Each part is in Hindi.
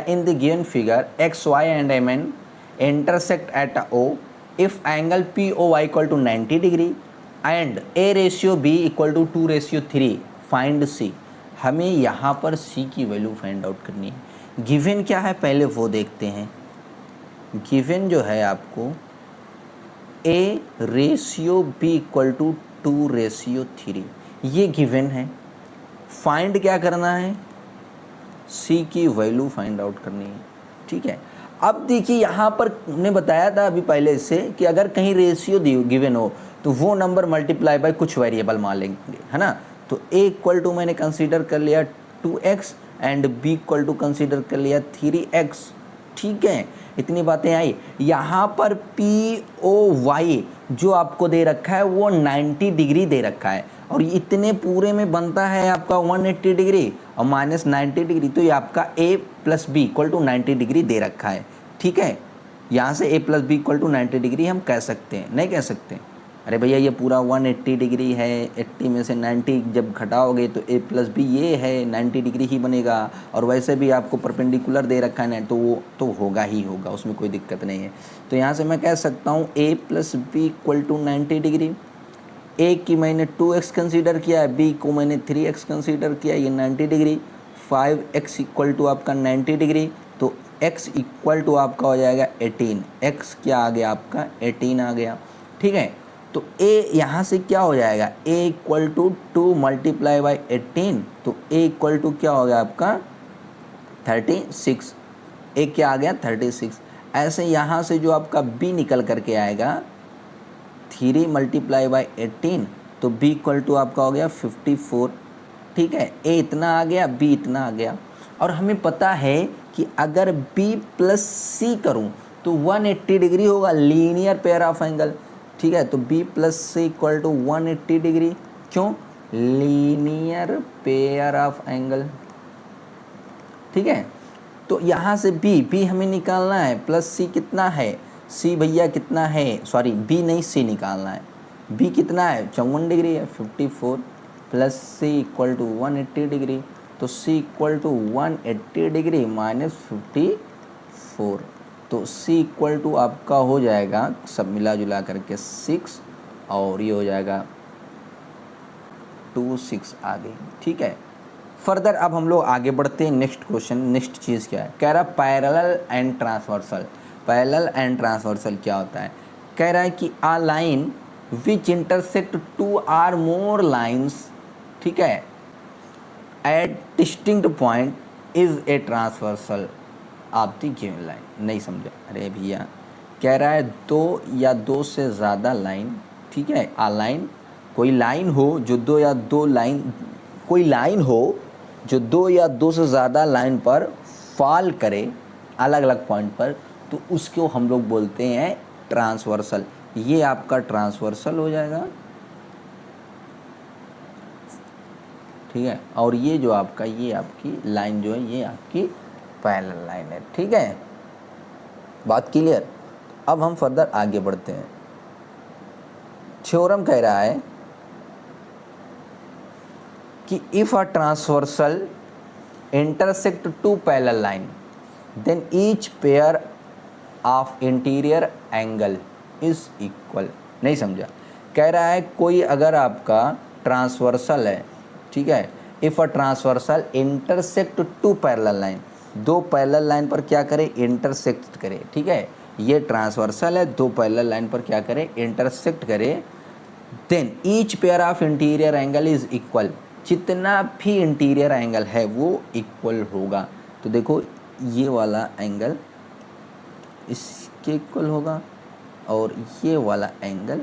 है in the given figure X Y and M N intersect at O if angle P O Y equal to 90 degree and A ratio B equal to 2:3 find C. हमें यहाँ पर सी की वैल्यू फाइंड आउट करनी है। गिवन क्या है पहले वो देखते हैं। गिवन जो है आपको A ratio B equal to 2:3 ये गिवन है। फाइंड क्या करना है, सी की वैल्यू फाइंड आउट करनी है। ठीक है, अब देखिए यहाँ पर हमने बताया था अभी पहले से कि अगर कहीं रेशियो गिवन हो तो वो नंबर मल्टीप्लाई बाय कुछ वेरिएबल मान लेंगे, है ना। तो ए इक्वल टू मैंने कंसीडर कर लिया 2x and B equal to consider कर लिया 3x। ठीक है, इतनी बातें आई। यहाँ पर पी ओ वाई जो आपको दे रखा है वो 90 डिग्री दे रखा है और इतने पूरे में बनता है आपका 180 डिग्री और माइनस 90 डिग्री, तो ये आपका a plus B equal to 90 degree दे रखा है। ठीक है, यहाँ से a plus B equal to 90 degree हम कह सकते हैं, नहीं कह सकते? अरे भैया ये पूरा 180 डिग्री है, 80 में से 90 जब घटाओगे तो a प्लस बी ये है 90 डिग्री ही बनेगा और वैसे भी आपको परपेंडिकुलर दे रखा है ना, तो वो तो होगा ही होगा, उसमें कोई दिक्कत नहीं है। तो यहाँ से मैं कह सकता हूँ a plus B equal to 90 degree. A की मैंने 2x कंसीडर किया है, बी को मैंने 3x कंसीडर किया, ये 90 डिग्री। 5x इक्वल टू आपका 90 डिग्री, तो x इक्वल टू आपका हो जाएगा 18। x क्या आ गया आपका 18 आ गया। ठीक है, तो a यहाँ से क्या हो जाएगा, a equal to 2 multiply by 18, तो a इक्वल टू क्या हो गया आपका 36। a क्या आ गया 36। ऐसे यहाँ से जो आपका b निकल करके आएगा 3 मल्टीप्लाई बाई 18, तो b इक्वल टू आपका हो गया 54। ठीक है, a इतना आ गया, b इतना आ गया। और हमें पता है कि अगर b प्लस सी करूँ तो 180 डिग्री होगा, लीनियर पेयर ऑफ एंगल। ठीक है, तो b plus C equal to 180 degree, क्यों, लीनियर पेयर ऑफ एंगल। ठीक है, तो यहाँ से b हमें निकालना है, प्लस सी कितना है, सी भैया कितना है, सॉरी बी नहीं सी निकालना है। बी कितना है 54 डिग्री है, 54 plus C equal to 180 degree, तो C equal to 180 degree minus 54, तो सी इक्वल टू आपका हो जाएगा सब मिला जुला करके 6 और ये हो जाएगा 26 आ गई। ठीक है, फर्दर अब हम लोग आगे बढ़ते हैं। नेक्स्ट क्वेश्चन, नेक्स्ट चीज़ क्या है, कह रहा parallel and transversal. Parallel and transversal क्या होता है, कह रहा है कि a line which intersect 2 or more lines, ठीक है, at distinct point is a transversal of the given line. नहीं समझा, अरे भैया कह रहा है 2 या 2 से ज़्यादा लाइन, ठीक है, आ लाइन कोई लाइन हो जो 2 या 2 लाइन, कोई लाइन हो जो 2 या 2 से ज़्यादा लाइन पर फॉल करे अलग अलग पॉइंट पर, तो उसको हम लोग बोलते हैं ट्रांसवर्सल। ये आपका ट्रांसवर्सल हो जाएगा। ठीक है, और ये जो आपका ये आपकी लाइन जो है ये आपकी पैरेलल लाइन है। ठीक है, बात क्लियर। अब हम फर्दर आगे बढ़ते हैं। थ्योरम कह रहा है कि if a transversal intersect 2 parallel line then each pair of interior angle is equal. नहीं समझा, कह रहा है कोई अगर आपका ट्रांसवर्सल है, ठीक है, if a transversal intersect 2 parallel line, 2 parallel line पर क्या करे, इंटरसेक्ट करे। ठीक है, ये ट्रांसवर्सल है, 2 पैरेलल लाइन पर क्या करे, इंटरसेक्ट करे, then each pair of interior angle is equal, जितना भी इंटीरियर एंगल है वो इक्वल होगा। तो देखो ये वाला एंगल इसके इक्वल होगा और ये वाला एंगल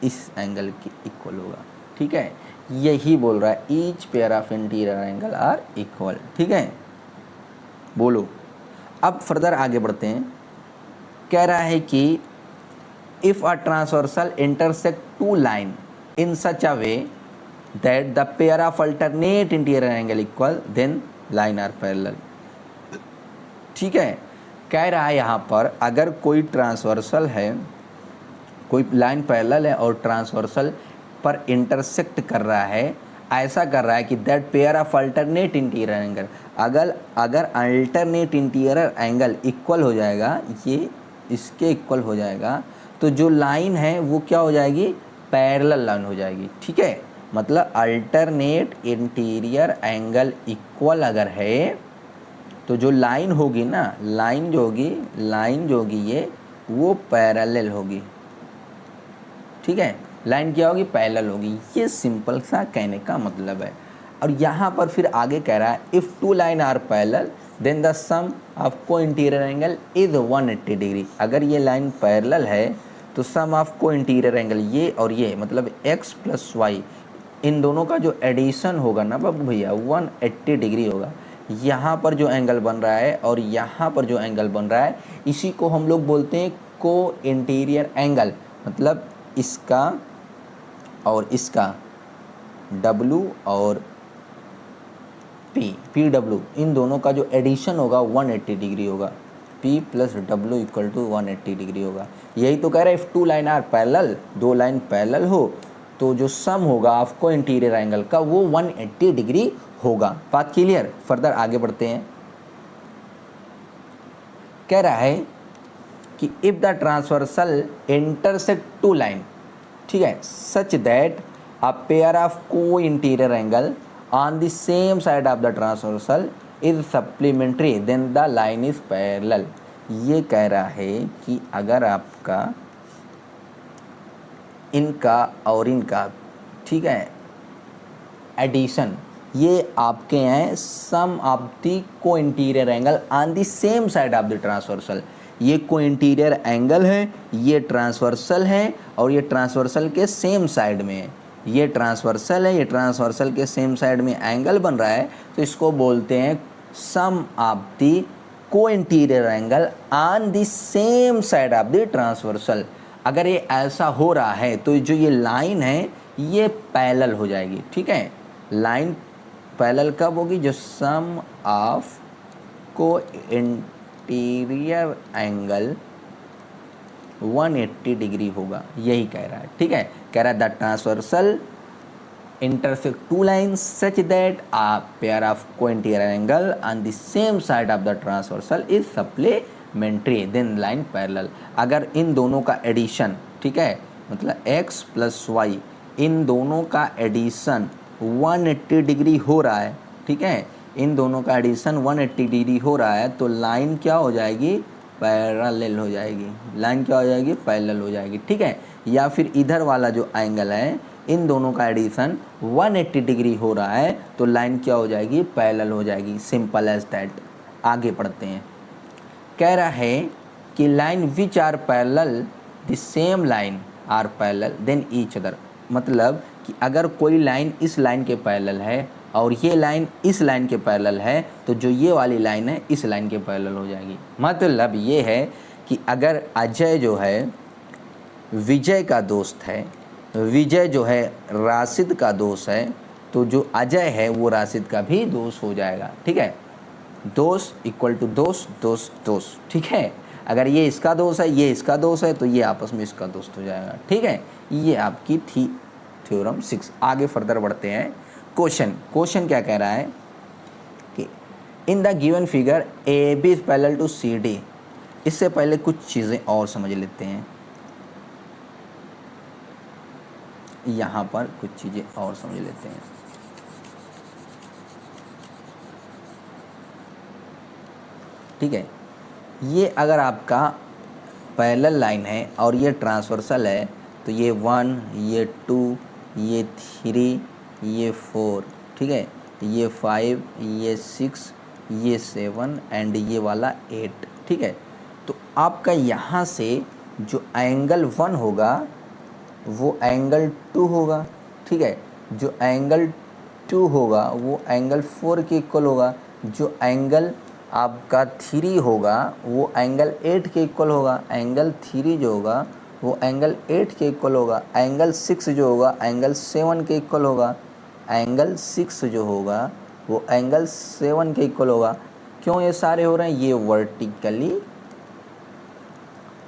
इस एंगल के इक्वल होगा। ठीक है, यही बोल रहा है each pair of interior angle are equal. ठीक है, बोलो अब फर्दर आगे बढ़ते हैं। कह रहा है कि if a transversal intersect 2 line in such a way that the pair of alternate interior angle equal then line are parallel. ठीक है, कह रहा है यहाँ पर अगर कोई ट्रांसवर्सल है, कोई लाइन पैरेलल है और ट्रांसवर्सल पर इंटरसेक्ट कर रहा है ऐसा कर रहा है कि that pair of alternate interior angle, अगर अल्टरनेट इंटीरियर एंगल इक्वल हो जाएगा, ये इसके इक्वल हो जाएगा, तो जो लाइन है वो क्या हो जाएगी, पैरेलल लाइन हो जाएगी। ठीक है, मतलब अल्टरनेट इंटीरियर एंगल इक्वल अगर है तो जो लाइन होगी ना, लाइन जो होगी ये वो पैरेलल होगी। ठीक है, लाइन क्या होगी, पैरेलल होगी। ये सिंपल सा कहने का मतलब है। और यहाँ पर फिर आगे कह रहा है if two line are parallel then the sum of को इंटीरियर एंगल इज 180 डिग्री। अगर ये लाइन पैरेलल है तो सम ऑफ को इंटीरियर एंगल, ये और ये मतलब x प्लस वाई, इन दोनों का जो एडिशन होगा ना बाबू भैया 180 डिग्री होगा। यहाँ पर जो एंगल बन रहा है और यहाँ पर जो एंगल बन रहा है, इसी को हम लोग बोलते हैं को इंटीरियर एंगल। मतलब इसका और इसका W और P W, इन दोनों का जो एडिशन होगा 180 डिग्री होगा। P plus W equal to 180 degree होगा। यही तो कह रहा है if two line are parallel, दो लाइन पैरेलल हो तो जो सम होगा आपको इंटीरियर एंगल का वो 180 डिग्री होगा। बात क्लियर? फर्दर आगे बढ़ते हैं। कह रहा है कि if the transversal intersect two line, ठीक है, such that a pair of को interior angle on the same side of the transversal is supplementary then the line is parallel। ये कह रहा है कि अगर आपका इनका और इनका, ठीक है, एडिशन, ये आपके हैं सम ऑफ द को interior angle on the same side of the transversal. ये को इंटीरियर एंगल है, ये ट्रांसवर्सल है और ये ट्रांसवर्सल के सेम साइड में है। ये ट्रांसवर्सल है, ये ट्रांसवर्सल के सेम साइड में एंगल बन रहा है, तो इसको बोलते हैं सम ऑफ द को interior angle on the same side of the transversal. अगर ये ऐसा हो रहा है तो जो ये लाइन है ये पैरेलल हो जाएगी। ठीक है, लाइन पैरेलल कब होगी, जो सम ऑफ को इंटीरियर एंगल 180 डिग्री होगा, यही कह रहा है। ठीक है, कह रहा है the transversal intersect two lines such that a pair of co-interior angle on the same side of the transversal is supplementary then line parallel। अगर इन दोनों का एडिशन, ठीक है, मतलब x प्लस वाई, इन दोनों का एडिशन 180 डिग्री हो रहा है, ठीक है, इन दोनों का एडिशन 180 डिग्री हो रहा है, तो लाइन क्या हो जाएगी, पैरेलल हो जाएगी। लाइन क्या हो जाएगी, पैरेलल हो जाएगी। ठीक है, या फिर इधर वाला जो एंगल है, इन दोनों का एडिशन 180 डिग्री हो रहा है, तो लाइन क्या हो जाएगी, पैरेलल हो जाएगी। Simple as that. आगे पढ़ते हैं। कह रहा है कि line which are parallel the same line are parallel then each other. मतलब कि अगर कोई लाइन इस लाइन के पैरेलल है और ये लाइन इस लाइन के पैरेलल है, तो जो ये वाली लाइन है इस लाइन के पैरेलल हो जाएगी। मतलब ये है कि अगर अजय जो है विजय का दोस्त है, विजय जो है राशिद का दोस्त है, तो जो अजय है वो राशिद का भी दोस्त हो जाएगा। ठीक है, दोस्त इक्वल टू दोस्त, दोस्त दोस्त। ठीक है, अगर ये इसका दोस्त है, ये इसका दोस्त है, तो ये आपस में इसका दोस्त हो जाएगा। ठीक है, ये आपकी थी थ्योरम 6। आगे फर्दर बढ़ते हैं। क्वेश्चन क्या कह रहा है कि in the given figure A B is parallel to C D. इससे पहले कुछ चीज़ें और समझ लेते हैं। यहाँ पर कुछ चीज़ें और समझ लेते हैं। ठीक है, ये अगर आपका पैरेलल लाइन है और ये ट्रांसवर्सल है, तो ये 1, ये 2, ये 3, ये 4, ठीक है, ये 5, ये 6, ये 7 एंड ये वाला 8। ठीक है, तो आपका यहाँ से जो एंगल 1 होगा वो एंगल 2 होगा। ठीक है, जो एंगल 2 होगा वो एंगल 4 के इक्वल होगा। जो एंगल आपका 3 होगा वो एंगल 8 के इक्वल होगा। एंगल 3 जो होगा वो एंगल 8 के इक्वल होगा। एंगल 6 जो होगा एंगल 7 के इक्वल होगा। एंगल 6 जो होगा वो एंगल 7 के इक्वल होगा। क्यों ये सारे हो रहे हैं, ये वर्टिकली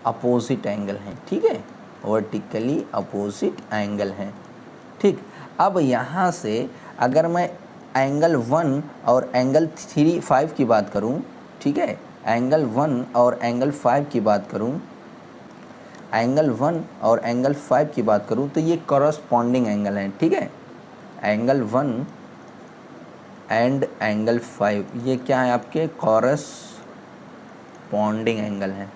अपोजिट एंगल हैं। ठीक है, वर्टिकली अपोजिट एंगल हैं। ठीक, अब यहाँ से अगर मैं एंगल 1 और एंगल 5 की बात करूं, ठीक है, एंगल 1 और एंगल 5 की बात करूं, एंगल 1 और एंगल 5 की बात करूं तो ये कॉरस्पॉन्डिंग एंगल हैं, ठीक है। एंगल 1 एंड एंगल 5 ये क्या है, आपके कॉरस्पॉन्डिंग एंगल हैं,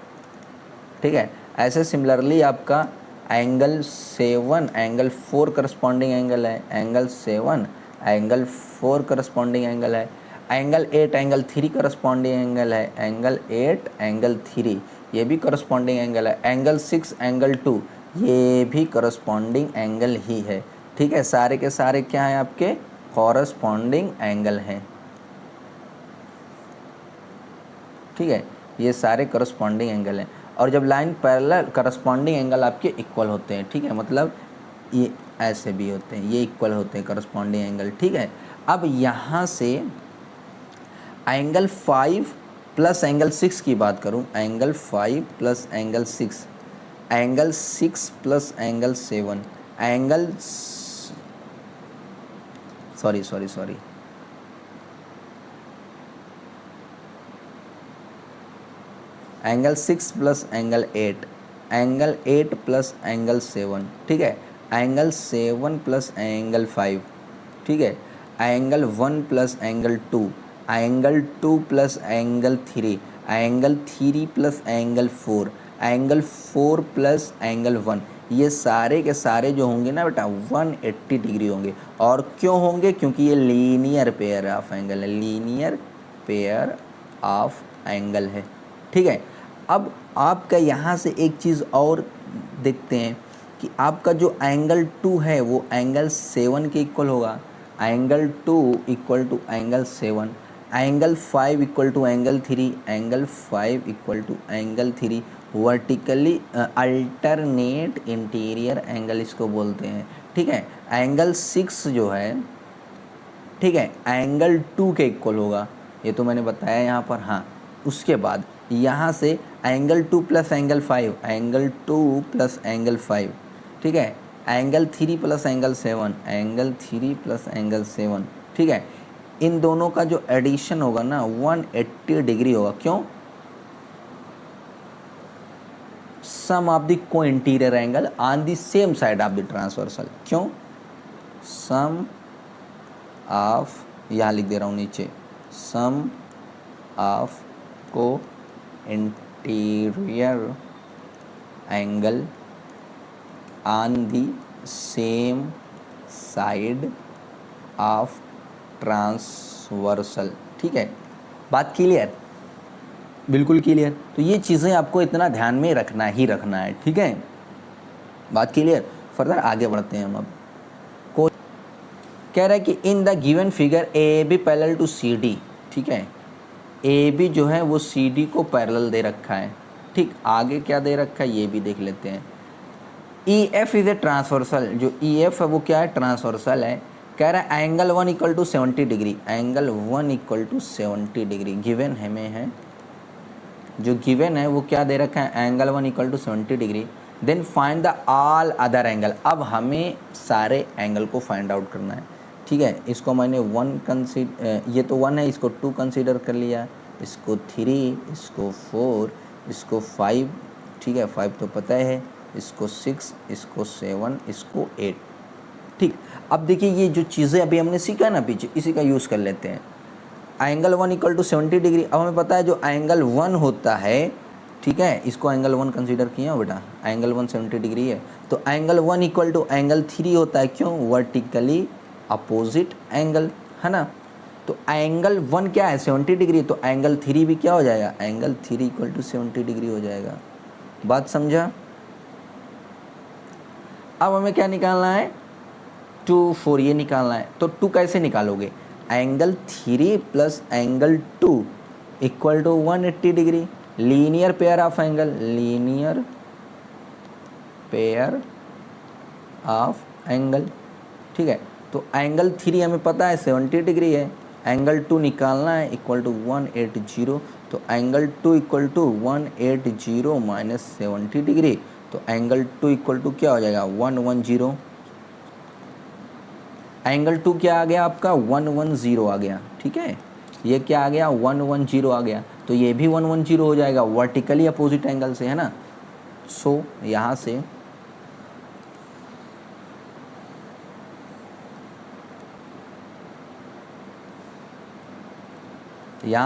ठीक है। ऐसे सिमिलरली आपका एंगल 7 एंगल 4 करस्पॉन्डिंग एंगल है, एंगल 7 एंगल 4 करस्पॉन्डिंग एंगल है, एंगल 8 एंगल 3 करस्पॉन्डिंग एंगल है, एंगल 8 एंगल 3 ये भी करस्पॉन्डिंग एंगल है, एंगल 6 एंगल 2 ये भी करस्पॉन्डिंग एंगल ही है, ठीक है। सारे के सारे क्या हैं, आपके कॉरस्पॉन्डिंग एंगल हैं, ठीक है। ये सारे करस्पॉन्डिंग एंगल हैं। और जब लाइन पैरेलल, करस्पॉन्डिंग एंगल आपके इक्वल होते हैं, ठीक है, मतलब ये ऐसे भी होते हैं, ये इक्वल होते हैं करस्पॉन्डिंग एंगल, ठीक है। अब यहाँ से एंगल 5 प्लस एंगल 6 की बात करूँ, angle 5 plus angle 6, angle 6 plus angle 7, angle sorry angle 6 plus angle 8, angle 8 plus angle 7, ठीक है, एंगल 7 प्लस एंगल 5, ठीक है, angle 1 plus angle 2, angle 2 plus angle 3, angle 3 plus angle 4, angle 4 plus angle 1, ये सारे के सारे जो होंगे ना बेटा 180 डिग्री होंगे। और क्यों होंगे, क्योंकि ये लीनियर पेयर ऑफ एंगल है, लीनियर पेयर ऑफ एंगल है, ठीक है। अब आपका यहाँ से एक चीज़ और देखते हैं कि आपका जो एंगल 2 है वो एंगल 7 के इक्वल होगा, angle 2 equal to angle 7, angle 5 equal to angle 3, angle 5 equal to angle 3, vertically alternate interior angle इसको बोलते हैं, ठीक है। एंगल 6 जो है, ठीक है, एंगल 2 के इक्वल होगा, ये तो मैंने बताया यहाँ पर, हाँ। उसके बाद यहाँ से angle 2 plus angle 5, angle 2 plus angle 5, ठीक है, angle 3 plus angle 7, angle 3 plus angle 7, ठीक है। इन दोनों का जो एडिशन होगा ना 180 डिग्री होगा। क्यों? सम ऑफ द को interior angle on the same side of the transversal. क्यों? सम ऑफ, यहाँ लिख दे रहा हूँ नीचे, सम ऑफ को interior angle on the same side of transversal, ठीक है। बात क्लियर? बिल्कुल क्लियर। तो ये चीज़ें आपको इतना ध्यान में रखना ही रखना है, ठीक है। बात क्लियर? फर्दर आगे बढ़ते हैं हम। अब को कह रहा है कि in the given figure A B parallel to C D, ठीक है, ए बी जो है वो सी डी को पैरेलल दे रखा है, ठीक। आगे क्या दे रखा है ये भी देख लेते हैं। E F is a transversal, जो ई एफ है वो क्या है? ट्रांसवर्सल है। कह रहा है angle 1 equal to 70 degree, angle 1 equal to 70 degree given हमें है, जो गिवन है वो क्या दे रखा है? Angle 1 equal to 70 degree. Then find the all other angle. अब हमें सारे एंगल को फाइंड आउट करना है, ठीक है। इसको मैंने 1 कंसीडर, ये तो 1 है, इसको 2 कंसीडर कर लिया, इसको 3, इसको 4, इसको 5, ठीक है, 5 तो पता है, इसको 6, इसको 7, इसको 8, ठीक। अब देखिए ये जो चीज़ें अभी हमने सीखा ना पीछे, इसी का यूज़ कर लेते हैं। Angle 1 equal to 70 degree. अब हमें पता है जो एंगल 1 होता है, ठीक है, इसको एंगल 1 कंसीडर किया बेटा, एंगल 1 70 डिग्री है। तो एंगल 1 इक्वल टू एंगल 3 होता है। क्यों? वर्टिकली अपोजिट एंगल, है ना। तो एंगल 1 क्या है? 70 डिग्री। तो एंगल 3 भी क्या हो जाएगा? एंगल 3 इक्वल टू 70 डिग्री हो जाएगा। बात समझा? अब हमें क्या निकालना है? 2, 4 ये निकालना है। तो 2 कैसे निकालोगे? Angle 3 plus angle 2 equal to 180 degree, linear pair of angle, linear pair of angle, ठीक है। तो एंगल 3 हमें पता है 70 डिग्री है, एंगल 2 निकालना है इक्वल टू 180। तो angle 2 equal to 180 minus 70 degree, तो एंगल 2 इक्वल टू क्या हो जाएगा? 110। एंगल 2 क्या आ गया आपका 110 आ गया, ठीक है। ये क्या आ गया 110 आ गया, तो ये भी 110 हो जाएगा वर्टिकली अपोजिट एंगल से, है ना। सो यहाँ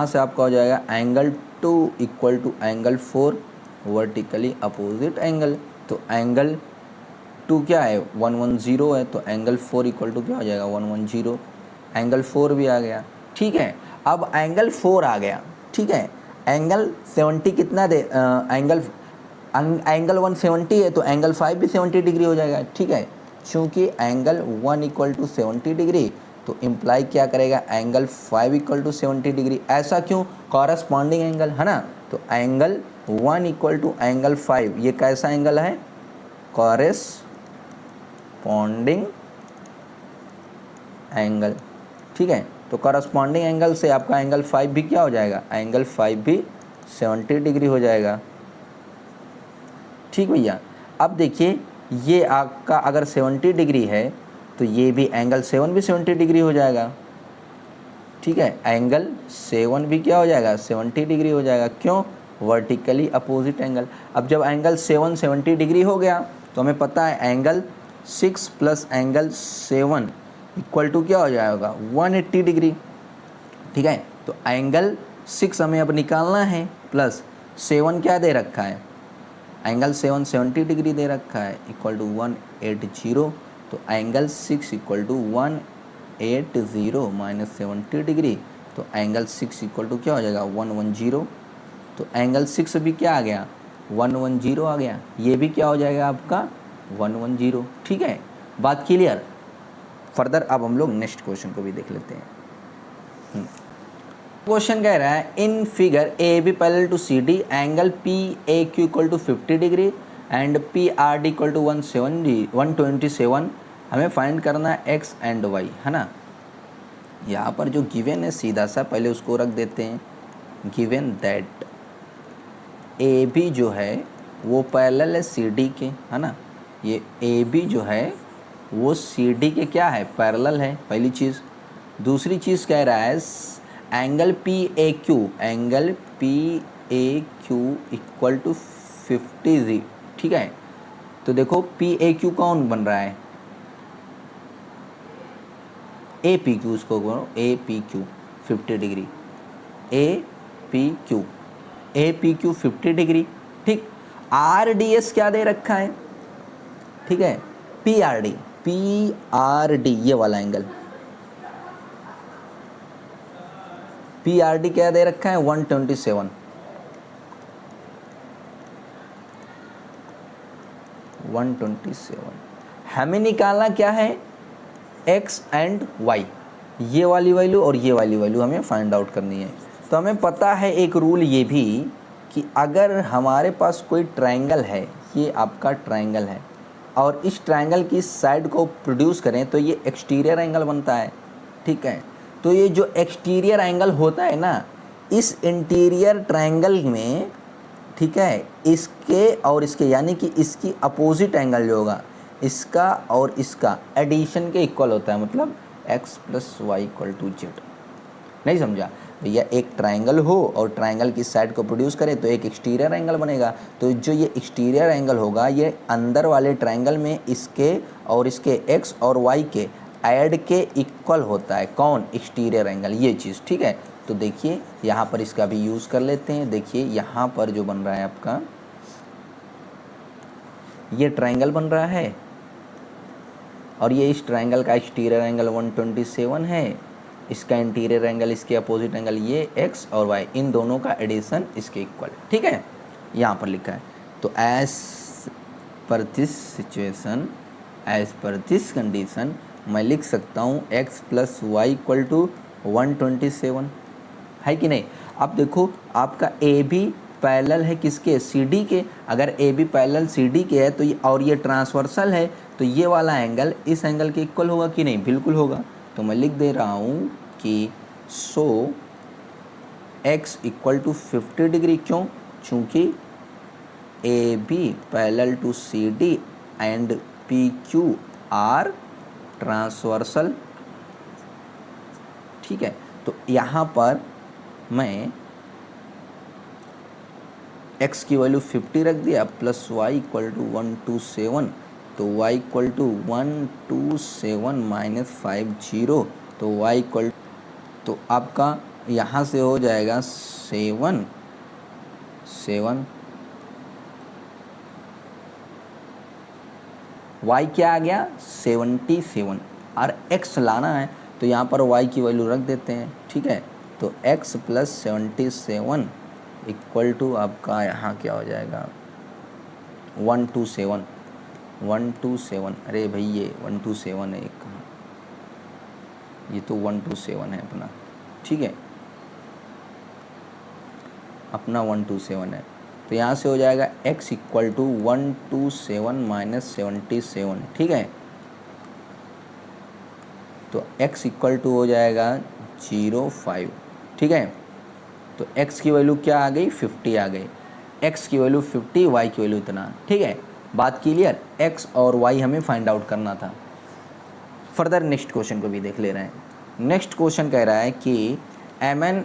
से आपका हो जाएगा angle 2 equal to angle 4 vertically opposite angle. तो एंगल 2 क्या है 110 है, तो एंगल 4 इक्वल टू क्या हो जाएगा 110। एंगल 4 भी आ गया, ठीक है। अब एंगल 4 आ गया, ठीक है। एंगल 70 कितना दे एंगल 170 है, तो एंगल 5 भी 70 डिग्री हो जाएगा, ठीक है। चूँकि एंगल 1 इक्वल टू 70 डिग्री, तो इम्प्लाई क्या करेगा एंगल 5 इक्वल टू 70 डिग्री। ऐसा क्यों, कॉरस्पॉन्डिंग एंगल, है ना। तो एंगल 1 इक्वल टू एंगल 5, ये कैसा एंगल है, कॉरस्पॉन्डिंग एंगल, ठीक है। तो कॉरस्पॉन्डिंग एंगल से आपका एंगल 5 भी क्या हो जाएगा, एंगल 5 भी 70 डिग्री हो जाएगा, ठीक भैया। अब देखिए ये आपका अगर 70 डिग्री है, तो ये भी एंगल 7 भी 70 डिग्री हो जाएगा, ठीक है। एंगल 7 भी क्या हो जाएगा 70 डिग्री हो जाएगा, क्यों, वर्टिकली अपोजिट एंगल। अब जब एंगल 7 70 डिग्री हो गया, तो हमें पता है angle 6 plus angle 7 equal to क्या हो जाएगा 180 डिग्री, ठीक है। तो एंगल 6 हमें अब निकालना है, प्लस 7 क्या दे रखा है, एंगल 7 70 डिग्री दे रखा है, इक्वल टू 180। तो angle 6 equal to 180 minus 70 degree, तो एंगल 6 इक्वल टू क्या हो जाएगा 110। तो एंगल 6 भी क्या आ गया 110 आ गया, ये भी क्या हो जाएगा आपका 110, ठीक है। बात क्लियर। फर्दर अब हम लोग नेक्स्ट क्वेश्चन को भी देख लेते हैं। क्वेश्चन कह रहा है in figure A B parallel to C D angle P A Q equal to 50 degree and P R D equal to 127, हमें फाइंड करना है एक्स एंड वाई, है ना। यहाँ पर जो गिवन है सीधा सा पहले उसको रख देते हैं। गिवन दैट ए बी जो है वो पैरेलल है सी डी के, है ना। ये ए बी जो है वो सी डी के क्या है पैरेलल है, पहली चीज़। दूसरी चीज़ कह रहा है angle P A Q equal to 50, ठीक है। तो देखो पी ए क्यू कौन बन रहा है, ए पी क्यू, उसको बोलो A P Q 50 degree, A P Q 50 degree, ठीक। आर डी एस क्या दे रखा है, ठीक है। पी आर डी ये वाला एंगल पी आर डी क्या दे रखा है 127। हमें निकालना क्या है एक्स एंड वाई, ये वाली वैल्यू और ये वाली वैल्यू हमें फाइंड आउट करनी है। तो हमें पता है एक रूल ये भी कि अगर हमारे पास कोई ट्रायंगल है, ये आपका ट्रायंगल है, और इस ट्रायंगल की साइड को प्रोड्यूस करें तो ये एक्सटीरियर एंगल बनता है, ठीक है। तो ये जो एक्सटीरियर एंगल होता है ना, इस इंटीरियर ट्रायंगल में, ठीक है, इसके और इसके यानी कि इसकी अपोजिट एंगल जो होगा इसका और इसका एडिशन के इक्वल होता है, मतलब x plus y equal to z. नहीं समझा भैया, एक ट्रायंगल हो और ट्रायंगल की साइड को प्रोड्यूस करे तो एक एक्सटीरियर एंगल बनेगा। तो जो ये एक्सटीरियर एंगल होगा ये अंदर वाले ट्रायंगल में इसके और इसके x और y के ऐड के इक्वल होता है, कौन, एक्सटीरियर एंगल, ये चीज़, ठीक है। तो देखिए यहाँ पर इसका भी यूज़ कर लेते हैं। देखिए यहाँ पर जो बन रहा है आपका ये ट्रायंगल बन रहा है और ये इस ट्रायंगल का एक्सटीरियर एंगल 127 है, इसका इंटीरियर एंगल, इसके अपोजिट एंगल ये x और y, इन दोनों का एडिशन इसके इक्वल, ठीक है, यहाँ पर लिखा है। तो as per this situation, as per this condition मैं लिख सकता हूँ x plus y equal to 127, है कि नहीं। अब देखो आपका ए बी पैरेलल है किसके, सी डी के। अगर A B parallel C D के है तो ये और ये ट्रांसवर्सल है, तो ये वाला एंगल इस एंगल के इक्वल होगा कि नहीं, बिल्कुल होगा। तो मैं लिख दे रहा हूँ कि so x equal to 50 degree, क्यों, चूँकि A B parallel to C D and P Q R transversal ठीक है। तो यहाँ पर मैं x की वैल्यू 50 रख दिया प्लस y इक्वल टू 127, तो y इक्वल टू 127 माइनस 50, तो y इक्वल, तो आपका यहाँ से हो जाएगा 7 y क्या आ गया 77, और x लाना है तो यहाँ पर y की वैल्यू रख देते हैं, ठीक है। तो x प्लस 77 इक्वल टू आपका यहाँ क्या हो जाएगा 127, अरे भाई ये 127 है, कहाँ, ये तो 127 है अपना, ठीक है, अपना 127 है। तो यहाँ से हो जाएगा x इक्वल टू 127 माइनस 77, ठीक है। तो x इक्वल टू हो जाएगा 05, ठीक है। तो x की वैल्यू क्या आ गई 50 आ गई, x की वैल्यू 50, y की वैल्यू इतना, ठीक है। बात क्लियर, x और y हमें फाइंड आउट करना था। फर्दर नेक्स्ट क्वेश्चन को भी देख ले रहे हैं। नेक्स्ट क्वेश्चन कह रहा है कि mn